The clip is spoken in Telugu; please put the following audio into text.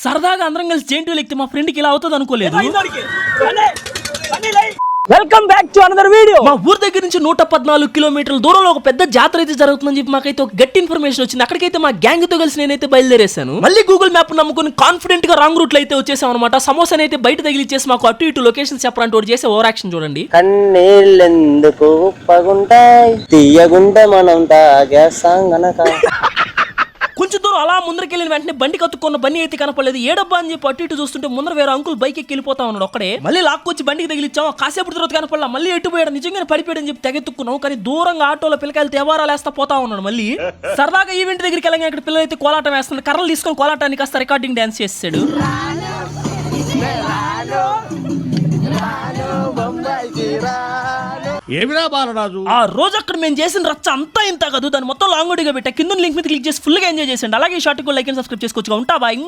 సరదాగా అందరం కలిసి జెయింట్ ఎక్కితే మా ఫ్రెండ్కి ఇలా అవుతుంది అనుకోలేదు. Welcome back to another video. మా ఊరు దగ్గర నుంచి 114 కిలోమీటర్ల దూరంలో ఒక పెద్ద జాతర అయితే జరుగుతుందని చెప్పి మాకైతే ఒక గట్టి ఇన్ఫర్మేషన్ వచ్చింది. అక్కడికైతే మా గ్యాంగ్ తో కలిసి నేనైతే బయలుదేరేశాను. మళ్ళీ గూగుల్ మ్యాప్ నమ్ముకుని కాన్ఫిడెంట్ గా రాంగ్ రూట్ లో అయితే వచ్చేసాం అనమాట. సమోసాని అయితే బయట తగిలిచ్చేసి మాకు అటు ఇటు లొకేషన్ చెప్పడానికి ఒకటి చేసే ఓవర్ యాక్షన్ చూడండి. కన్నీళ్ళెందుకు ఉప్పగుంటాయి తీయగుంటే మనం తాగేస్తాం గనక. కొంచెం దూరం అలా ముందరకెళ్ళిన వెంటనే బండి కత్తుకున్న బండి అయితే కనపడలేదు. ఏడబ్బా అని చెప్పి అటు ఇటు చూస్తుంటే ముందర వేరే అంకుల్ బైక్ ఎక్కి వెళ్ళిపోతా ఉన్నాడు ఒక్కడే. మళ్ళీ లాక్కొచ్చి బండికి తగిలిచ్చాం. కాసేపు తర్వాత కనపడలా. మళ్ళీ ఎటు పోయాడు, నిజంగానే పడిపోయాడని చెప్పి తెగెత్తుకున్నాం. కానీ దూరంగా ఆటోలో పిల్లకాయలు తేవారాలు వేస్తా పోతా ఉన్నాడు. మళ్ళీ సరదాగా ఈవెంట్ దగ్గరికి వెళ్ళగా ఇక్కడ పిల్లలు అయితే కోలాటం వేస్తుంది. కర్రలు తీసుకొని కోలాటానికి కాస్త రికార్డింగ్ డాన్స్ చేసాడు. ఏమిరా బాలరాజు, ఆ రోజు అక్కడ మేము చేసిన రచ్చ అంతా ఇంత కాదు, దాన్ని మొత్తం లాంగ్ వీడియోగా పెట్టా. కింద లింక్ మీద క్లిక్ చేసి ఫుల్ గా ఎంజాయ్ చేయండి. అలాగే ఈ షార్ట్ కు లైక్ అండ్ సబ్స్క్రైబ్ చేసుకోవచ్చు. ఉంటా బాయ్.